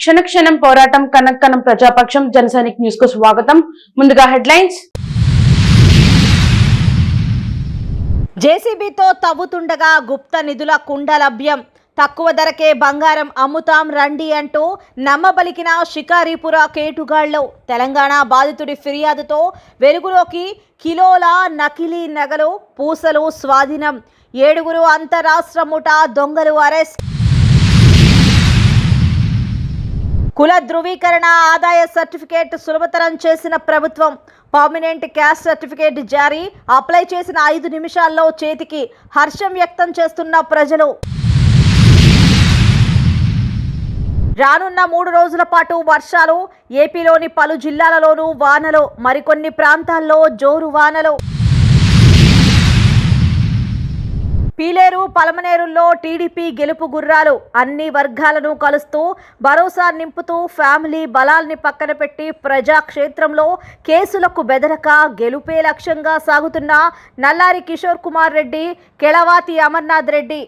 క్షణక్షణం పోరాటం కనక్కనం ప్రజాపక్షం జనసైనిక్ న్యూస్ కు స్వాగతం. ముందుగా హెడ్లైన్స్. జేసీబీతో తవ్వుతుండగా గుప్త నిధుల కుండ లభ్యం. తక్కువ ధరకే బంగారం అమ్ముతాం రండి అంటూ నమ్మబలికిన షికారీపుర కేటుగాళ్లు. తెలంగాణ బాధితుడి ఫిర్యాదుతో వెలుగులోకి కిలోల నకిలీ నగలు పూసలు స్వాధీనం. 7 అంతరాష్ట్ర ముఠా దొంగలు అరెస్ట్. కుల ధృవీకరణ ఆదాయ సర్టిఫికేట్ సులభతరం చేసిన ప్రభుత్వం. పర్మనెంట్ క్యాస్ట్ సర్టిఫికేట్ జారీ. అప్లై చేసిన 5 నిమిషాల్లో చేతికి. హర్షం వ్యక్తం చేస్తున్న ప్రజలు. రానున్న 3 రోజుల పాటు వర్షాలు. ఏపీలోని పలు జిల్లాలలోనూ వానలు. మరికొన్ని ప్రాంతాల్లో జోరు వానలు. పీలేరు పలమనేరుల్లో టీడీపీ గెలుపు గుర్రాలు. అన్ని వర్గాలను కలుస్తూ భరోసా నింపుతూ ఫ్యామిలీ బలాల్ని పక్కన పెట్టి ప్రజాక్షేత్రంలో కేసులకు బెదరక గెలుపే లక్ష్యంగా సాగుతున్న నల్లారి కిషోర్ కుమార్ రెడ్డి, కెళవాతి అమర్నాథ్ రెడ్డి.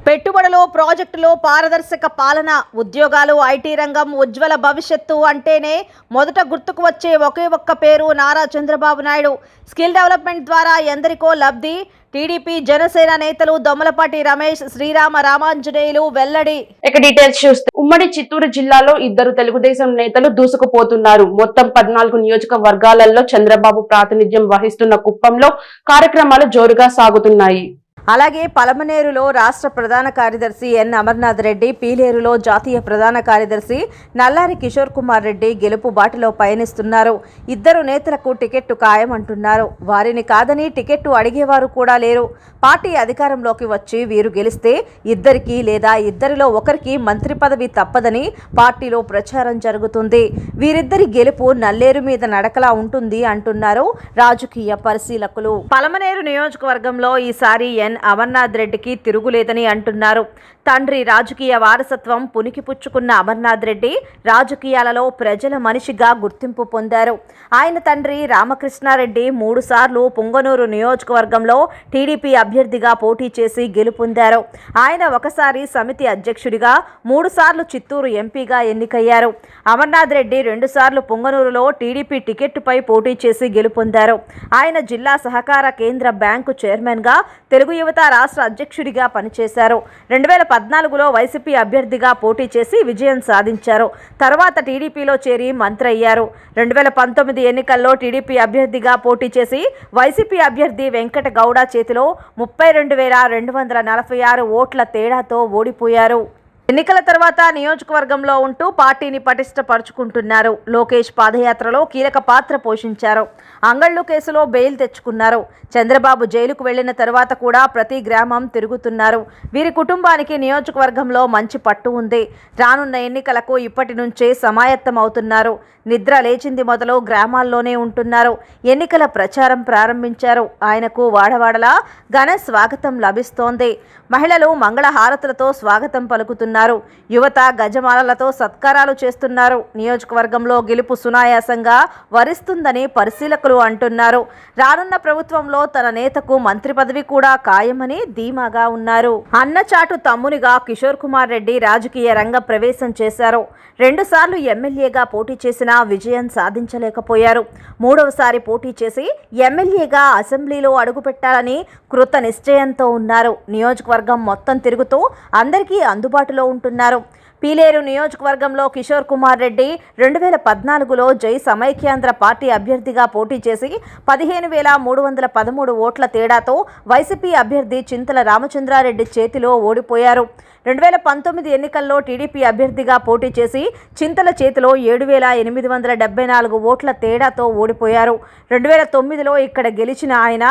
పెట్టుబడులు, ప్రాజెక్టులు, పారదర్శక పాలన, ఉద్యోగాలు, ఐటీ రంగం, ఉజ్వల భవిష్యత్తు అంటేనే మొదట గుర్తుకు వచ్చే ఒకే ఒక్క పేరు నారా చంద్రబాబు నాయుడు. స్కిల్ డెవలప్మెంట్ ద్వారా ఎందరికో లబ్ధి. టీడీపీ జనసేన నేతలు దొమ్మలపాటి రమేష్, శ్రీరామ రామాంజనేయులు వెల్లడి. ఇక డీటెయిల్స్ చూస్తే ఉమ్మడి చిత్తూరు జిల్లాలో 2 తెలుగుదేశం నేతలు దూసుకుపోతున్నారు. మొత్తం 14 నియోజకవర్గాలలో చంద్రబాబు ప్రాతినిధ్యం వహిస్తున్న కుప్పంలో కార్యక్రమాలు జోరుగా సాగుతున్నాయి. అలాగే పలమనేరులో రాష్ట్ర ప్రధాన కార్యదర్శి ఎన్ అమర్నాథ్ రెడ్డి, పీలేరులో జాతీయ ప్రధాన కార్యదర్శి నల్లారి కిషోర్ కుమార్ రెడ్డి గెలుపు బాటలో పయనిస్తున్నారు. 2 నేతలకు టికెట్టు ఖాయమంటున్నారు. వారిని కాదని టికెట్టు అడిగేవారు కూడా లేరు. పార్టీ అధికారంలోకి వచ్చి వీరు గెలిస్తే ఇద్దరికి లేదా ఇద్దరిలో ఒకరికి మంత్రి పదవి తప్పదని పార్టీలో ప్రచారం జరుగుతుంది. వీరిద్దరి గెలుపు నల్లేరు మీద నడకలా ఉంటుంది అంటున్నారు రాజకీయ పరిశీలకులు. పలమనేరు నియోజకవర్గంలో ఈసారి ఎన్ అమర్నాథ్ రెడ్డికి తిరుగులేదని అంటున్నారు. తండ్రి రాజకీయ వారసత్వం పుణికిపుచ్చుకున్న అమర్నాథ్ రెడ్డి రాజకీయాలలో ప్రజల మనిషిగా గుర్తింపు పొందారు. ఆయన తండ్రి రామకృష్ణారెడ్డి 3 సార్లు పుంగనూరు నియోజకవర్గంలో టీడీపీ అభ్యర్థిగా పోటీ చేసి గెలుపొందారు. ఆయన ఒకసారి సమితి అధ్యక్షుడిగా, 3 సార్లు చిత్తూరు ఎంపీగా ఎన్నికయ్యారు. అమర్నాథ్ రెడ్డి 2 సార్లు పుంగనూరులో టీడీపీ టికెట్టుపై పోటీ చేసి గెలుపొందారు. ఆయన జిల్లా సహకార కేంద్ర బ్యాంకు చైర్మన్గా, తెలుగు యువత రాష్ట్ర అధ్యక్షుడిగా పనిచేశారు. 2014లో వైసీపీ అభ్యర్థిగా పోటీ చేసి విజయం సాధించారు. తర్వాత టీడీపీలో చేరి మంత్రి అయ్యారు. 2019 ఎన్నికల్లో టీడీపీ అభ్యర్థిగా పోటీ చేసి వైసీపీ అభ్యర్థి వెంకట గౌడ చేతిలో 32,246 ఓట్ల తేడాతో ఓడిపోయారు. ఎన్నికల తర్వాత నియోజకవర్గంలో ఉంటూ పార్టీని పటిష్టపరుచుకుంటున్నారు. లోకేష్ పాదయాత్రలో కీలక పాత్ర పోషించారు. అంగళ్ళు కేసులో బెయిల్ తెచ్చుకున్నారు. చంద్రబాబు జైలుకు వెళ్లిన తర్వాత కూడా ప్రతి గ్రామం తిరుగుతున్నారు. వీరి కుటుంబానికి నియోజకవర్గంలో మంచి పట్టు ఉంది. రానున్న ఎన్నికలకు ఇప్పటి నుంచే సమాయత్తమవుతున్నారు. నిద్ర లేచింది మొదలు గ్రామాల్లోనే ఉంటున్నారు. ఎన్నికల ప్రచారం ప్రారంభించారు. ఆయనకు వాడవాడలా ఘన స్వాగతం లభిస్తోంది. మహిళలు మంగళహారతులతో స్వాగతం పలుకుతున్నారు. యువత గజమాలలతో సత్కారాలు చేస్తున్నారు. నియోజకవర్గంలో గెలుపు సునాయాసంగా వరిస్తుందని పరిశీలకులు అంటున్నారు. రానున్న ప్రభుత్వంలో తన నేతకు మంత్రి పదవి కూడా ఖాయమని ధీమాగా ఉన్నారు. అన్నచాటు తమ్మునిగా కిషోర్ కుమార్ రెడ్డి రాజకీయ రంగ ప్రవేశం చేశారు. 2 సార్లు ఎమ్మెల్యేగా పోటీ చేసినా విజయం సాధించలేకపోయారు. 3వసారి పోటీ చేసి ఎమ్మెల్యేగా అసెంబ్లీలో అడుగుపెట్టాలని కృత నిశ్చయంతో ఉన్నారు. నియోజకవర్గం మొత్తం తిరుగుతూ అందరికీ అందుబాటులో ఉంటున్నారు. పీలేరు నియోజకవర్గంలో కిషోర్ కుమార్ రెడ్డి 2014లో జై సమైక్యాంధ్ర పార్టీ అభ్యర్థిగా పోటీ చేసి 15,313 ఓట్ల తేడాతో వైసీపీ అభ్యర్థి చింతల రామచంద్రారెడ్డి చేతిలో ఓడిపోయారు. 2019 ఎన్నికల్లో టీడీపీ అభ్యర్థిగా పోటీ చేసి చింతల చేతిలో 7,874 ఓట్ల తేడాతో ఓడిపోయారు. 2009లో ఇక్కడ గెలిచిన ఆయన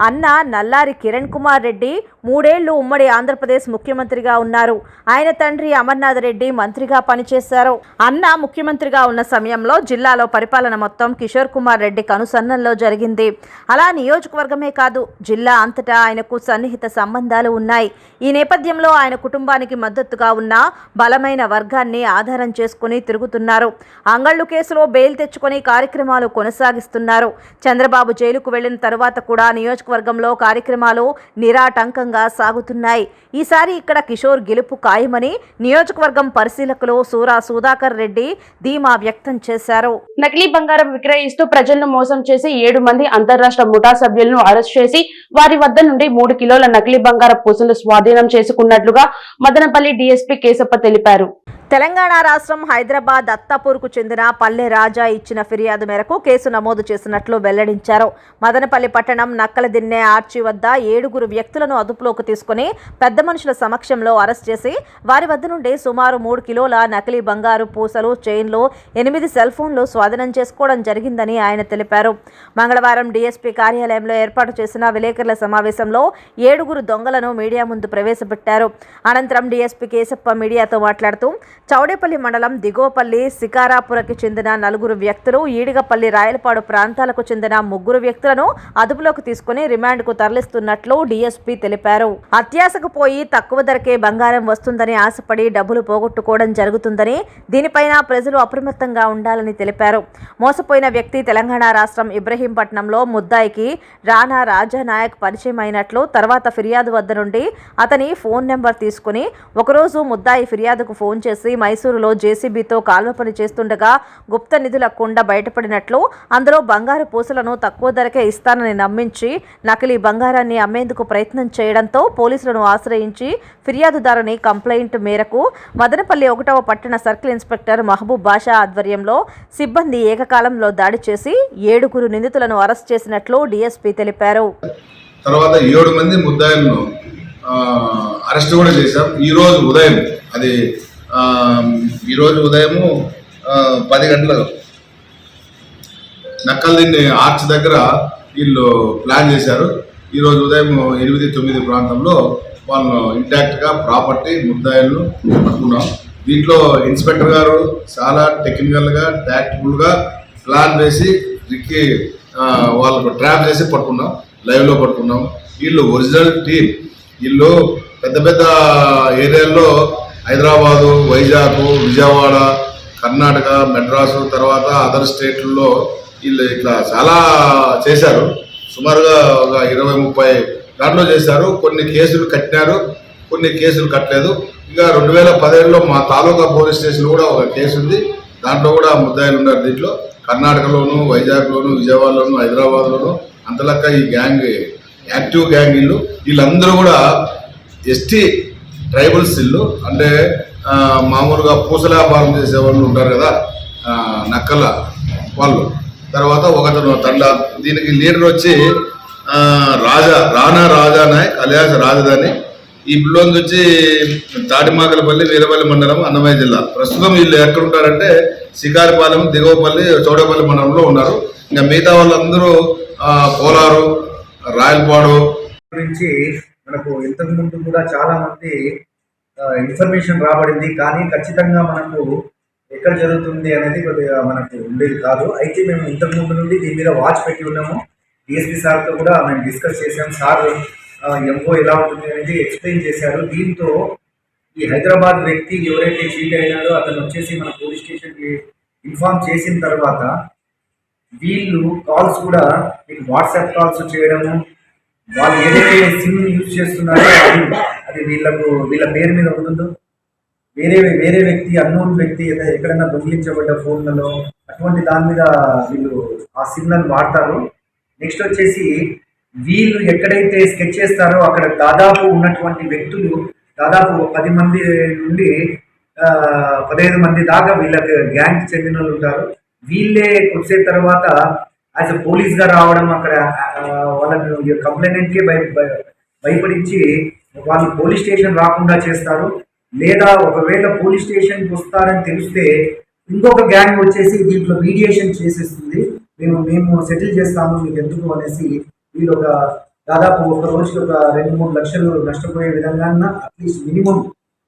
అన్న నల్లారి కిరణ్ కుమార్ రెడ్డి 3 ఏళ్లు ఉమ్మడి ఆంధ్రప్రదేశ్ ముఖ్యమంత్రిగా ఉన్నారు. ఆయన తండ్రి అమర్నాథ్ రెడ్డి రెడ్డి మంత్రిగా పనిచేశారు. అన్న ముఖ్యమంత్రిగా ఉన్న సమయంలో జిల్లాలో పరిపాలన మొత్తం కిషోర్ కుమార్ రెడ్డి కనుసన్నల్లో జరిగింది. అలా నియోజకవర్గమే కాదు, జిల్లా అంతటా ఆయనకు సన్నిహిత సంబంధాలు ఉన్నాయి. ఈ నేపథ్యంలో ఆయన కుటుంబానికి మద్దతుగా ఉన్న బలమైన వర్గాన్ని ఆధారం చేసుకుని తిరుగుతున్నారు. అంగళ్ళు కేసులో బెయిల్ తెచ్చుకొని కార్యక్రమాలు కొనసాగిస్తున్నారు. చంద్రబాబు జైలుకు వెళ్లిన తరువాత కూడా నియోజకవర్గంలో కార్యక్రమాలు నిరాటంకంగా సాగుతున్నాయి. ఈసారి ఇక్కడ కిషోర్ గెలుపు ఖాయమని నియోజకవర్గం పరిశీలకులు సూరా సుధాకర్ రెడ్డి ధీమా వ్యక్తం చేశారు. నకిలీ బంగారం విక్రయిస్తూ ప్రజలను మోసం చేసి 7 మంది అంతర్రాష్ట్ర ముఠా సభ్యులను అరెస్ట్ చేసి వారి వద్ద నుండి 3 కిలోల నకిలీ బంగారం పూసలు స్వాధీనం చేసుకున్నట్లుగా మదనపల్లి డీఎస్పీ కేశప్ప తెలిపారు. తెలంగాణ రాష్ట్రం హైదరాబాద్ అత్తాపూర్కు చెందిన పల్లె రాజా ఇచ్చిన ఫిర్యాదు మేరకు కేసు నమోదు చేసినట్లు వెల్లడించారు. మదనపల్లి పట్టణం నక్కలదిన్నె ఆర్చి వద్ద 7 వ్యక్తులను అదుపులోకి తీసుకుని పెద్ద మనుషుల సమక్షంలో అరెస్ట్ చేసి వారి వద్ద నుండి సుమారు 3 కిలోల నకిలీ బంగారు పూసలు, చైన్లు, 8 సెల్ ఫోన్లు స్వాధీనం చేసుకోవడం జరిగిందని ఆయన తెలిపారు. మంగళవారం డీఎస్పీ కార్యాలయంలో ఏర్పాటు చేసిన విలేకరుల సమావేశంలో 7 దొంగలను మీడియా ముందు ప్రవేశపెట్టారు. అనంతరం డీఎస్పీ కేశప్ప మీడియాతో మాట్లాడుతూ చౌడేపల్లి మండలం దిగోపల్లి, శికారాపురకి చెందిన 4 వ్యక్తులు, ఈడిగపల్లి, రాయలపాడు ప్రాంతాలకు చెందిన 3 వ్యక్తులను అదుపులోకి తీసుకుని రిమాండ్కు తరలిస్తున్నట్లు డీఎస్పీ తెలిపారు. అత్యాశకు పోయి తక్కువ ధరకే బంగారం వస్తుందని ఆశపడి డబ్బులు పోగొట్టుకోవడం జరుగుతుందని, దీనిపైన ప్రజలు అప్రమత్తంగా ఉండాలని తెలిపారు. మోసపోయిన వ్యక్తి తెలంగాణ రాష్ట్రం ఇబ్రహీంపట్నంలో ముద్దాయికి రాణా రాజానాయక్ పరిచయం అయినట్లు, తర్వాత ఫిర్యాదు వద్ద నుండి అతని ఫోన్ నెంబర్ తీసుకుని ఒకరోజు ముద్దాయి ఫిర్యాదుకు ఫోన్ చేసి మైసూరులో జేసీబీతో కాల్వ పని చేస్తుండగా గుప్త నిధుల కుండ బయటపడినట్లు, అందులో బంగారు పూసలను తక్కువ ధరకే ఇస్తానని నమ్మించి నకిలీ బంగారాన్ని అమ్మేందుకు ప్రయత్నం చేయడంతో పోలీసులను ఆశ్రయించి ఫిర్యాదుదారుని కంప్లైంట్ మేరకు మదనపల్లి 1వ పట్టణ సర్కిల్ ఇన్స్పెక్టర్ మహబూబ్ బాషా ఆధ్వర్యంలో సిబ్బంది ఏకకాలంలో దాడి చేసి 7 నిందితులను అరెస్ట్ చేసినట్లు డీఎస్పీ తెలిపారు. తర్వాత 7 మంది ముద్దాయిలను అరెస్ట్ కూడా చేశాం. ఈరోజు ఉదయము 10 గంటలకు నక్కలదిన్నె ఆర్చ్ దగ్గర వీళ్ళు ప్లాన్ చేశారు. ఈరోజు ఉదయం 8-9 ప్రాంతంలో వాళ్ళు ఇంటాక్ట్గా ప్రాపర్టీ ముద్దాయిలను పట్టుకున్నాం. దీంట్లో ఇన్స్పెక్టర్ గారు చాలా టెక్నికల్గా, టాక్టికల్గా ప్లాన్ వేసి వాళ్ళకు ట్రాప్ చేసి పట్టుకున్నాం, లైవ్లో పట్టుకున్నాం. వీళ్ళు ఒరిజినల్ టీమ్. వీళ్ళు పెద్ద పెద్ద ఏరియాల్లో హైదరాబాదు, వైజాగ్, విజయవాడ, కర్ణాటక, మెడ్రాసు, తర్వాత అదర్ స్టేట్లలో వీళ్ళు ఇట్లా చాలా చేశారు. సుమారుగా ఒక 20-30 దాంట్లో చేశారు. కొన్ని కేసులు కట్టినారు, కొన్ని కేసులు కట్టలేదు. ఇంకా 2017లో మా తాలూకా పోలీస్ స్టేషన్ కూడా ఒక కేసు ఉంది. దాంట్లో కూడా ముద్దాయిలు ఉన్నారు. దీంట్లో కర్ణాటకలోను, వైజాగ్లోను, విజయవాడలోను, హైదరాబాద్లోను అంతలక్క ఈ గ్యాంగ్ యాక్టివ్ గ్యాంగ్ వీళ్ళందరూ కూడా ఎస్టీ ట్రైబల్స్ ఇల్లు. అంటే మామూలుగా పూసల వ్యాపారం చేసే వాళ్ళు ఉంటారు కదా, నక్కల వాళ్ళు. తర్వాత ఒకతను తండ. దీనికి లీడర్ వచ్చి రాణా రాజానాయక్ అలియాస్ రాజధాని. ఈ పిల్లోంది వచ్చి తాటిమాకలపల్లి, వీరపల్లి మండలం, అన్నమయ్య జిల్లా. ప్రస్తుతం వీళ్ళు ఎక్కడ ఉంటారంటే శికారిపాలెం, దిగోపల్లి, చౌడపల్లి మండలంలో ఉన్నారు. ఇంకా మిగతా వాళ్ళందరూ పోలారు, రాయలపాడు గురించి మనకు ఇంతకు ముందు కూడా చాలా మంది ఇన్ఫర్మేషన్ రాబడింది. కానీ ఖచ్చితంగా మనకు ఎక్కడ జరుగుతుంది అనేది కొద్దిగా మనకు ఉండేది కాదు. అయితే మేము ఇంతకు ముందు నుండి దీని మీద వాచ్ పెట్టి ఉన్నాము. డిఎస్పీ సార్తో కూడా మేము డిస్కస్ చేసాం. సార్ ఎంఓ ఎలా ఉంటుంది అనేది ఎక్స్ప్లెయిన్ చేశారు. దీంతో ఈ హైదరాబాద్ వ్యక్తి ఎవరైతే చీట్ అయినాడో అతను వచ్చేసి మన పోలీస్ స్టేషన్కి ఇన్ఫార్మ్ చేసిన తర్వాత వీళ్ళు కాల్స్ కూడా మీకు వాట్సాప్ కాల్స్ చేయడము, వాళ్ళు ఏదైతే సిమ్ యూజ్ చేస్తున్నారో అది వీళ్ళ పేరు మీద ఉంటుందో వేరే వ్యక్తి, అన్నోన్ వ్యక్తి ఎక్కడైనా దొంగిలించబడ్డ ఫోన్లలో అటువంటి దాని మీద వీళ్ళు ఆ సిమ్లను వాడతారు. నెక్స్ట్ వచ్చేసి వీళ్ళు ఎక్కడైతే స్కెచ్ చేస్తారో అక్కడ దాదాపు ఉన్నటువంటి వ్యక్తులు దాదాపు 10 మంది నుండి 15 మంది దాకా వీళ్ళకి గ్యాంగ్ చెందిన వాళ్ళు ఉంటారు. వీళ్ళే వచ్చే తర్వాత యాజ్ అ పోలీస్గా రావడం, అక్కడ వాళ్ళని కంప్లైంట్కే భయపడించి వాళ్ళు పోలీస్ స్టేషన్ రాకుండా చేస్తారు. లేదా ఒకవేళ పోలీస్ స్టేషన్కి వస్తారని తెలిస్తే ఇంకొక గ్యాంగ్ వచ్చేసి దీంట్లో మీడియేషన్ చేసేస్తుంది. మేము సెటిల్ చేస్తాము మీకు ఎందుకు అనేసి వీళ్ళు దాదాపు ఒక రోజుకి ఒక 2-3 లక్షలు నష్టపోయే విధంగా అట్లీస్ట్ మినిమం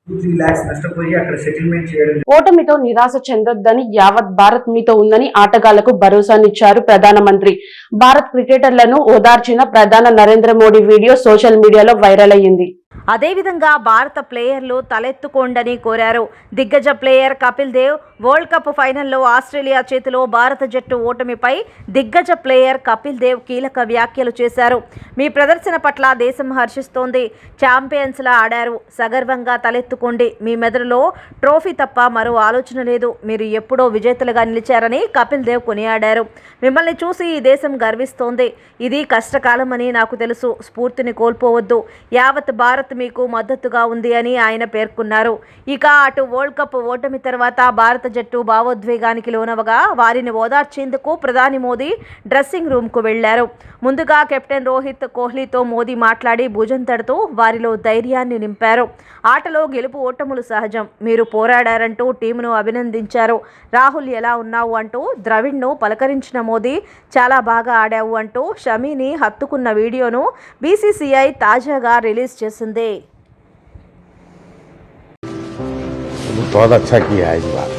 2-3 lakhs నష్టపోయి అక్కడ సెటిల్మెంట్ చేయడం. ఓటమితో నిరాశ చెందొద్దని యావత్ భారత్ మీతో ఉందని ఆటగాళ్లకు భరోసానిచ్చారు ప్రధానమంత్రి. భారత్ క్రికెటర్లను ఓదార్చిన ప్రధాని నరేంద్ర మోడీ వీడియో సోషల్ మీడియాలో వైరల్ అయ్యింది. అదేవిధంగా భారత ప్లేయర్లు తలెత్తుకోండని కోరారు. దిగ్గజ player Kapil Dev world cup ఫైనల్లో ఆస్ట్రేలియా చేతిలో భారత జట్టు ఓటమిపై దిగ్గజ ప్లేయర్ కపిల్ దేవ్ కీలక వ్యాఖ్యలు చేశారు. మీ ప్రదర్శన పట్ల దేశం హర్షిస్తోంది. ఛాంపియన్స్లా ఆడారు. సగర్వంగా తలెత్తుకోండి. మీ మెదడులో ట్రోఫీ తప్ప మరో ఆలోచన లేదు. మీరు ఎప్పుడో విజేతలుగా నిలిచారని కపిల్ దేవ్ కొనియాడారు. మిమ్మల్ని చూసి ఈ దేశం గర్విస్తోంది. ఇది కష్టకాలమని నాకు తెలుసు. స్ఫూర్తిని కోల్పోవద్దు. యావత్ భారత్ మీకు మద్దతుగా ఉంది అని ఆయన పేర్కొన్నారు. ఇక అటు వరల్డ్ కప్ ఓటమి తర్వాత భారత జట్టు భావోద్వేగానికి లోనవగా వారిని ఓదార్చేందుకు ప్రధాని మోదీ డ్రెస్సింగ్ రూమ్కు వెళ్లారు. ముందుగా కెప్టెన్ రోహిత్ కోహ్లీతో మోదీ మాట్లాడి భుజం తడుతూ వారిలో ధైర్యాన్ని నింపారు. ఆటలో గెలుపు ఓటములు సహజం. మీరు పోరాడారంటూ టీమును అభినందించారు. రాహుల్ ఎలా ఉన్నావు అంటూ ద్రవిడ్ను పలకరించిన మోదీ చాలా బాగా ఆడావు అంటూ షమీని హత్తుకున్న వీడియోను బీసీసీఐ తాజాగా రిలీజ్ చేసింది. बहुत अच्छा किया है इस बार.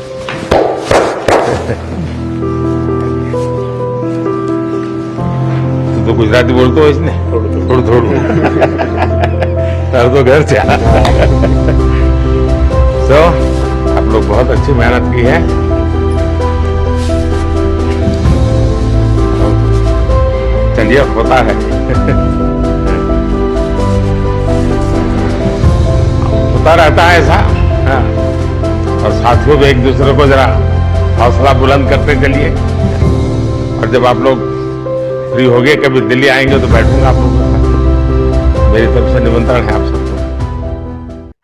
तू तो गुजराती बोलते हो इसने थोड़ा सर तो घर से तो आप लोग बहुत अच्छी मेहनत की है. चलिए होता है होता रहता है ऐसा. हाँ. और साथियों भी एक दूसरे को जरा हौसला बुलंद करते चलिए. और जब आप लोग फ्री हो गए कभी दिल्ली आएंगे तो बैठूंगा आप लोगों के साथ. मेरी तरफ से निमंत्रण है आप सबको.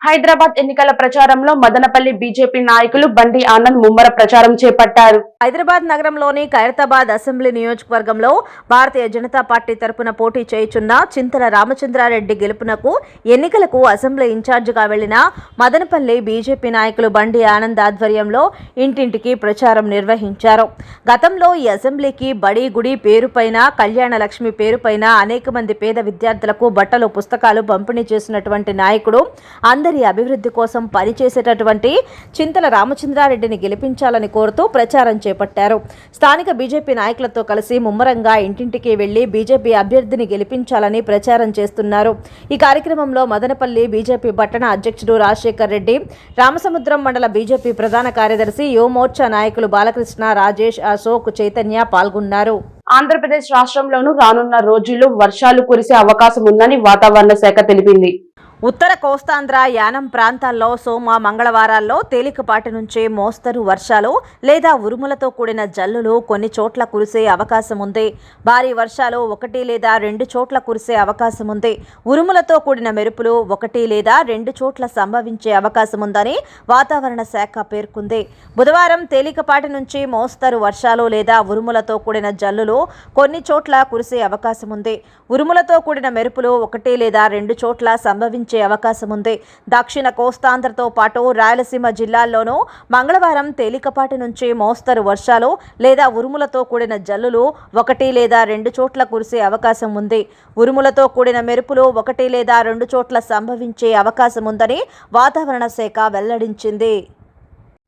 హైదరాబాద్ ఎన్నికల ప్రచారంలో మదనపల్లి బీజేపీ నాయకులు బండి ఆనంద్ ముమ్మర ప్రచారం చేపట్టారు. హైదరాబాద్ నగరంలోని ఖైరతాబాద్ అసెంబ్లీ నియోజకవర్గంలో భారతీయ జనతా పార్టీ తరపున పోటీ చేయుచున్న చింతల రామచంద్రారెడ్డి గెలుపునకు ఎన్నికలకు అసెంబ్లీ ఇన్ఛార్జిగా వెళ్లిన మదనపల్లి బీజేపీ నాయకులు బండి ఆనంద్ ఆధ్వర్యంలో ఇంటింటికి ప్రచారం నిర్వహించారు. గతంలో ఈ అసెంబ్లీకి బడి గుడి పేరుపైన కళ్యాణ లక్ష్మి పేరుపైన అనేక మంది పేద విద్యార్థులకు బట్టలు పుస్తకాలు పంపిణీ చేసినటువంటి నాయకుడు, అందరి అభివృద్ధి కోసం పనిచేసేటటువంటి చింతల రామచంద్రారెడ్డిని గెలిపించాలని కోరుతూ ప్రచారం చేపట్టారు. స్థానిక బీజేపీ నాయకులతో కలిసి ముమ్మరంగా ఇంటింటికి వెళ్లి బీజేపీ అభ్యర్థిని గెలిపించాలని ప్రచారం చేస్తున్నారు. ఈ కార్యక్రమంలో మదనపల్లి బీజేపీ పట్టణ అధ్యక్షుడు రాజశేఖర్ రెడ్డి, రామసముద్రం మండల బీజేపీ ప్రధాన కార్యదర్శి యువమోర్చా నాయకులు బాలకృష్ణ, రాజేష్, అశోక్, చైతన్య పాల్గొన్నారు. ఆంధ్రప్రదేశ్ రాష్ట్రంలోనూ రానున్న రోజుల్లో వర్షాలు కురిసే అవకాశం ఉందని వాతావరణ శాఖ తెలిపింది. ఉత్తర కోస్తాంధ్ర యానం ప్రాంతాల్లో సోమ మంగళవారాల్లో తేలికపాటి నుంచి మోస్తరు వర్షాలు లేదా ఉరుములతో కూడిన జల్లులు కొన్ని చోట్ల కురిసే అవకాశం ఉంది. భారీ వర్షాలు 1 లేదా 2 చోట్ల కురిసే అవకాశం ఉంది. ఉరుములతో కూడిన మెరుపులు 1 లేదా 2 చోట్ల సంభవించే అవకాశం ఉందని వాతావరణ శాఖ పేర్కొంది. బుధవారం తేలికపాటి నుంచి మోస్తరు వర్షాలు లేదా ఉరుములతో కూడిన జల్లులు కొన్ని చోట్ల కురిసే అవకాశం ఉంది. ఉరుములతో కూడిన మెరుపులు 1 లేదా 2 చోట్ల సంభవించే అవకాశం ఉంది. దక్షిణ కోస్తాంధ్రతో పాటు రాయలసీమ జిల్లాల్లోనూ మంగళవారం తేలికపాటి నుంచి మోస్తరు వర్షాలు లేదా ఉరుములతో కూడిన జల్లులు 1 లేదా 2 చోట్ల కురిసే అవకాశం ఉంది. ఉరుములతో కూడిన మెరుపులు 1 లేదా 2 చోట్ల సంభవించే అవకాశం ఉందని వాతావరణ శాఖ వెల్లడించింది.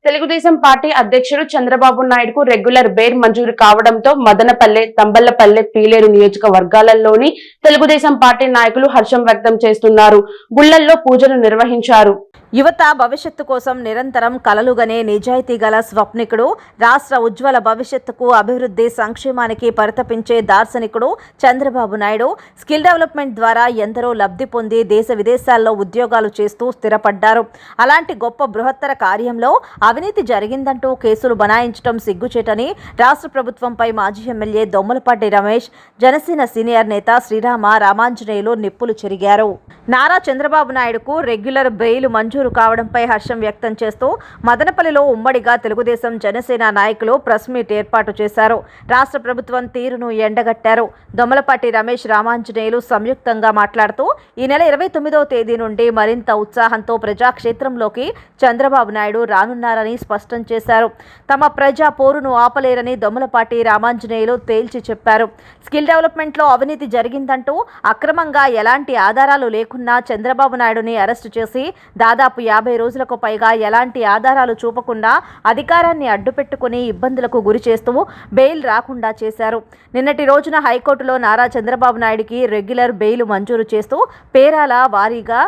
తెలుగుదేశం పార్టీ అధ్యక్షుడు చంద్రబాబు నాయుడుకు రెగ్యులర్ బెయిల్ మంజూరు కావడంతో మదనపల్లె, తంబళ్లపల్లె, పీలేరు నియోజకవర్గాలలోని తెలుగుదేశం పార్టీ నాయకులు హర్షం వ్యక్తం చేస్తున్నారు. గుళ్లల్లో పూజలు నిర్వహించారు. యువత భవిష్యత్తు కోసం నిరంతరం కలలుగనే నిజాయితీ గల స్వప్నికుడు, రాష్ట్ర ఉజ్వల భవిష్యత్తుకు అభివృద్ధి సంక్షేమానికి పరితపించే దార్శనికుడు చంద్రబాబు నాయుడు స్కిల్ డెవలప్మెంట్ ద్వారా ఎందరో లబ్ధి పొంది దేశ విదేశాల్లో ఉద్యోగాలు చేస్తూ స్థిరపడ్డారు. అలాంటి గొప్ప బృహత్తర కార్యంలో అవినీతి జరిగిందంటూ కేసులు బనాయించడం సిగ్గుచేటని రాష్ట్ర ప్రభుత్వంపై మాజీ ఎమ్మెల్యే దొమ్మలపాటి రమేష్, జనసేన సీనియర్ నేత శ్రీరామ రామాంజనేయులు నిప్పులు చెరిగారు. నారా చంద్రబాబు నాయుడుకు రెగ్యులర్ బెయిల్ మంజూరు కావడంపై హర్షం వ్యక్తం చేస్తూ మదనపల్లిలో ఉమ్మడిగా తెలుగుదేశం, జనసేన నాయకులు ప్రెస్ మీట్ ఏర్పాటు చేశారు. రాష్ట్ర ప్రభుత్వం తీరును ఎండగట్టారు. దొమ్మలపాటి రమేష్, రామాంజనేయులు సంయుక్తంగా మాట్లాడుతూ ఈ నెల 29వ తేదీ నుండి మరింత ఉత్సాహంతో ప్రజాక్షేత్రంలోకి చంద్రబాబు నాయుడు రానున్నారని చేయాలని స్పష్టం చేశారు. తమ ప్రజా పోరును ఆపలేరని దొమ్మలపాటి రామాంజనేయులు తేల్చి చెప్పారు. స్కిల్ డెవలప్మెంట్లో అవినీతి జరిగిందంటూ అక్రమంగా ఎలాంటి ఆధారాలు లేకున్నా చంద్రబాబు నాయుడుని అరెస్టు చేసి దాదాపు 50 రోజులకు పైగా ఎలాంటి ఆధారాలు చూపకుండా అధికారాన్ని అడ్డుపెట్టుకుని ఇబ్బందులకు గురి చేస్తూ బెయిల్ రాకుండా చేశారు. నిన్నటి రోజున హైకోర్టులో నారా చంద్రబాబు నాయుడికి రెగ్యులర్ బెయిల్ మంజూరు చేస్తూ పేరాల వారీగా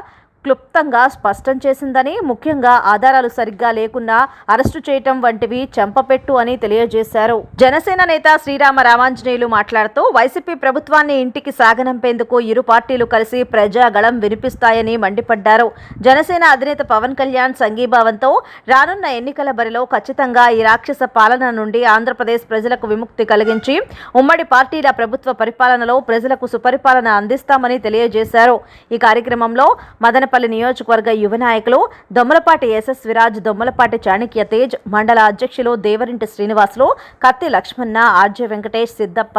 క్లుప్తంగా స్పష్టం చేసిందని, ముఖ్యంగా ఆధారాలు సరిగ్గా లేకున్నా అరెస్టు చేయటం వంటివి చెంపపెట్టు అని తెలియజేశారు. జనసేన నేత శ్రీరామ రామాంజనేయులు మాట్లాడుతూ వైసీపీ ప్రభుత్వాన్ని ఇంటికి సాగనంపేందుకు ఇరు పార్టీలు కలిసి ప్రజాగళం వినిపిస్తాయని మండిపడ్డారు. జనసేన అధినేత పవన్ కళ్యాణ్ సంఘీభావంతో రానున్న ఎన్నికల బరిలో ఖచ్చితంగా ఈ రాక్షస పాలన నుండి ఆంధ్రప్రదేశ్ ప్రజలకు విముక్తి కలిగించి ఉమ్మడి పార్టీల ప్రభుత్వ పరిపాలనలో ప్రజలకు సుపరిపాలన అందిస్తామని తెలియజేశారు. ఈ కార్యక్రమంలో మదనపల్లి నియోజకవర్గ యువ నాయకులు దొమ్మలపాటి ఎస్ఎస్ విరాజ్, దొమ్మలపాటి చాణక్య తేజ్, మండల అధ్యక్షులు దేవరింటి శ్రీనివాసులు, కత్తి లక్ష్మణ, ఆర్జే వెంకటేష్, సిద్దప్ప,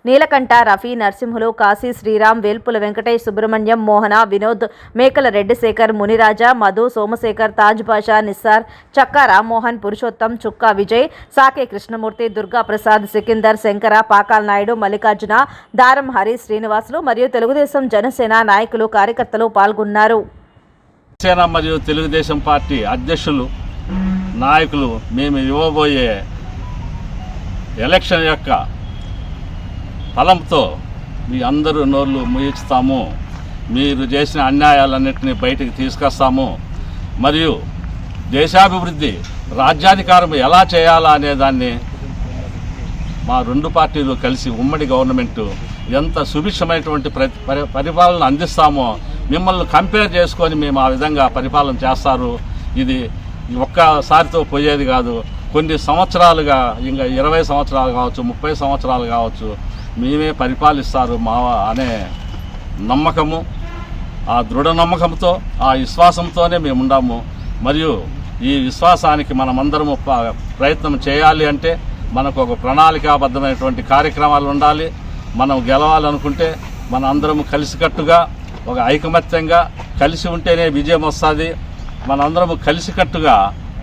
నీలకంఠ, రఫీ, నరసింహులు, కాశీ శ్రీరామ్, వేల్పుల వెంకటేష్, సుబ్రహ్మణ్యం, మోహన, వినోద్, మేకల రెడ్డి శేఖర్, మునిరాజా, మధు, సోమశేఖర్, తాజ్ బాషా, నిస్సార్, చక్కా రామ్మోహన్, పురుషోత్తం, చుక్కా విజయ్, సాకే కృష్ణమూర్తి, దుర్గా ప్రసాద్, సికిందర్, శంకర, పాకాల్ నాయుడు, మల్లికార్జున, దారం హరి, శ్రీనివాసులు మరియు తెలుగుదేశం జనసేన నాయకులు కార్యకర్తలు పాల్గొన్నారు. జనసేన మరియు తెలుగుదేశం పార్టీ అధ్యక్షులు, నాయకులు మేము ఇవ్వబోయే ఎలక్షన్ యొక్క ఫలంతో మీ అందరూ నోళ్ళు ముయిస్తాము. మీరు చేసిన అన్యాయాలన్నింటినీ బయటికి తీసుకొస్తాము. మరియు దేశాభివృద్ధి, రాజ్యాధికారం ఎలా చేయాలా అనేదాన్ని మా రెండు పార్టీలు కలిసి ఉమ్మడి గవర్నమెంటు ఎంత సుభిక్షమైనటువంటి పరిపాలన అందిస్తామో మిమ్మల్ని కంపేర్ చేసుకొని మేము ఆ విధంగా పరిపాలన చేస్తారు. ఇది ఒక్కసారితో పోయేది కాదు. కొన్ని సంవత్సరాలుగా, ఇంకా 20 సంవత్సరాలు కావచ్చు, 30 సంవత్సరాలు కావచ్చు, మేమే పరిపాలిస్తారు మా అనే నమ్మకము, ఆ దృఢ నమ్మకంతో, ఆ విశ్వాసంతోనే మేము ఉన్నాము. మరియు ఈ విశ్వాసానికి మనమందరము ప్రయత్నం చేయాలి అంటే మనకు ఒక ప్రణాళికాబద్ధమైనటువంటి కార్యక్రమాలు ఉండాలి. మనం గెలవాలనుకుంటే మన అందరము కలిసికట్టుగా, ఒక ఐకమత్యంగా కలిసి ఉంటేనే విజయం వస్తుంది. మనందరము కలిసికట్టుగా,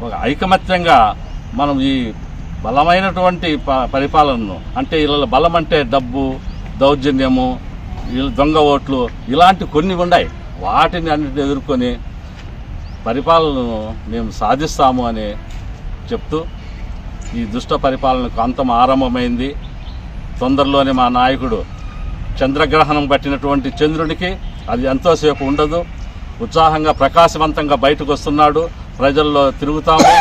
ఒక ఐకమత్యంగా మనం ఈ బలమైనటువంటి పరిపాలనను, అంటే ఇలా బలం అంటే డబ్బు, దౌర్జన్యము, దొంగ ఓట్లు, ఇలాంటి కొన్ని ఉన్నాయి. వాటిని అన్నిటిని ఎదుర్కొని పరిపాలనను మేము సాధిస్తాము అని చెప్తూ ఈ దుష్ట పరిపాలనకు అంతం ఆరంభమైంది. తొందరలోనే మా నాయకుడు చంద్రగ్రహణం పట్టినటువంటి చంద్రునికి అది ఎంతోసేపు ఉండదు, ఉత్సాహంగా ప్రకాశవంతంగా బయటకు వస్తున్నాడు. ప్రజల్లో తిరుగుతాము,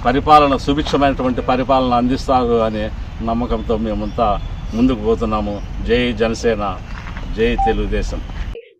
పరిపాలన సుభిక్షమైనటువంటి పరిపాలన అందిస్తారు అనే నమ్మకంతో మేమంతా ముందుకు పోతున్నాము. జై జనసేన, జై తెలుగుదేశం.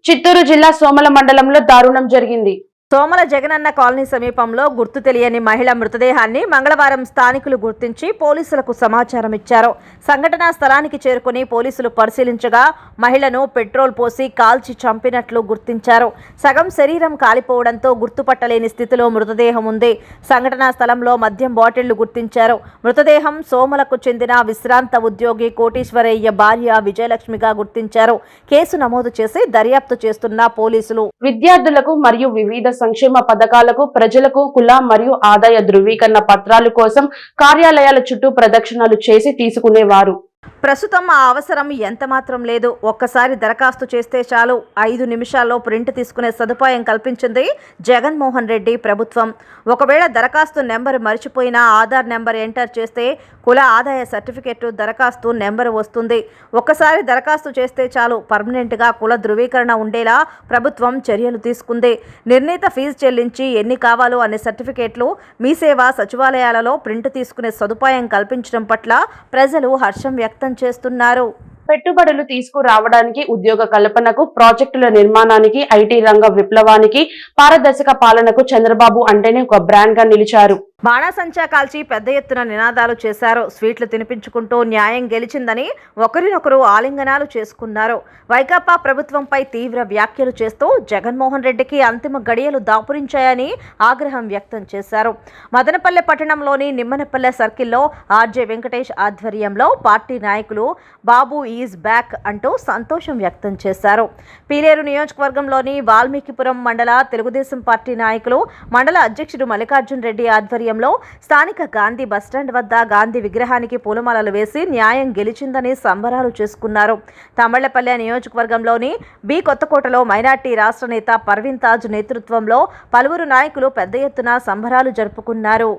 చిత్తూరు జిల్లా సోమల మండలంలో దారుణం జరిగింది. సోమల జగనన్న కాలనీ సమీపంలో గుర్తు తెలియని మహిళ మృతదేహాన్ని మంగళవారం స్థానికులు గుర్తించి పోలీసులకు సమాచారం ఇచ్చారు. సంఘటనా స్థలానికి చేరుకుని పోలీసులు పరిశీలించగా మహిళను పెట్రోల్ పోసి కాల్చి చంపినట్లు గుర్తించారు. సగం శరీరం కాలిపోవడంతో గుర్తుపట్టలేని స్థితిలో మృతదేహం ఉంది. సంఘటనా స్థలంలో మద్యం బాటిళ్లు గుర్తించారు. మృతదేహం సోమలకు చెందిన విశ్రాంత ఉద్యోగి కోటీశ్వరయ్య భార్య విజయలక్ష్మిగా గుర్తించారు. కేసు నమోదు చేసి దర్యాప్తు చేస్తున్న పోలీసులు విద్యార్థులకు మరియు వివిధ సంక్షేమ పథకాలకు ప్రజలకు కుల మరియు ఆదాయ ధృవీకరణ పత్రాల కోసం కార్యాలయాల చుట్టూ ప్రదక్షిణలు చేసి తీసుకునేవారు. ప్రస్తుతం ఆ అవసరం ఎంతమాత్రం లేదు. ఒక్కసారి దరఖాస్తు చేస్తే చాలు, 5 నిమిషాల్లో ప్రింట్ తీసుకునే సదుపాయం కల్పించింది జగన్మోహన్ రెడ్డి ప్రభుత్వం. ఒకవేళ దరఖాస్తు నెంబర్ మర్చిపోయినా ఆధార్ నెంబర్ ఎంటర్ చేస్తే కుల ఆదాయ సర్టిఫికెట్ దరఖాస్తు నెంబర్ వస్తుంది. ఒక్కసారి దరఖాస్తు చేస్తే చాలు, పర్మనెంట్గా కుల ధృవీకరణ ఉండేలా ప్రభుత్వం చర్యలు తీసుకుంది. నిర్ణీత ఫీజు చెల్లించి ఎన్ని కావాలో అనే సర్టిఫికెట్లు మీ సేవా సచివాలయాలలో ప్రింట్ తీసుకునే సదుపాయం కల్పించడం పట్ల ప్రజలు హర్షం వ్యక్తం చేస్తున్నారు. పెట్టుబడులు తీసుకురావడానికి, ఉద్యోగ కల్పనకు, ప్రాజెక్టుల నిర్మాణానికి, ఐటీ రంగ విప్లవానికి, పారదర్శక పాలనకు చంద్రబాబు అంటేనే ఒక బ్రాండ్ గా నిలిచారు. బాణాసంచా కాల్చి పెద్ద ఎత్తున నినాదాలు చేశారు. స్వీట్లు తినిపించుకుంటూ న్యాయం గెలిచిందని ఒకరినొకరు ఆలింగనాలు చేసుకున్నారు. వైకాపా ప్రభుత్వంపై తీవ్ర వ్యాఖ్యలు చేస్తూ జగన్మోహన్ రెడ్డికి అంతిమ గడియలు దాపురించాయని ఆగ్రహం వ్యక్తం చేశారు. మదనపల్లె పట్టణంలోని నిమ్మనపల్లె సర్కిల్లో ఆర్జే వెంకటేష్ ఆధ్వర్యంలో పార్టీ నాయకులు బాబు ఈజ్ బ్యాక్ అంటూ సంతోషం వ్యక్తం చేశారు. పీలేరు నియోజకవర్గంలోని వాల్మీకిపురం మండల తెలుగుదేశం పార్టీ నాయకులు, మండల అధ్యక్షుడు మల్లికార్జున్ రెడ్డి ఆధ్వర్యంలో ఆధ్వర్యంలో స్థానిక గాంధీ బస్టాండ్ వద్ద గాంధీ విగ్రహానికి పూలమాలలు వేసి న్యాయం గెలిచిందని సంబరాలు చేసుకున్నారు. తమిళ్లపల్లె నియోజకవర్గంలోని బి కొత్తకోటలో మైనార్టీ రాష్ట్ర నేత పర్వీన్ తాజ్ నేతృత్వంలో పలువురు నాయకులు పెద్ద ఎత్తున సంబరాలు జరుపుకున్నారు.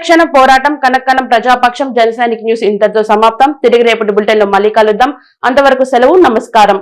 క్షణ పోరాటం కనకనం ప్రజాపక్షం జనసైనిక్ న్యూస్ ఇంతటితో సమాప్తం. తిరిగి రేపటి బులెటిన్ లో మళ్ళీ కలుద్దాం. అంతవరకు సెలవు. నమస్కారం.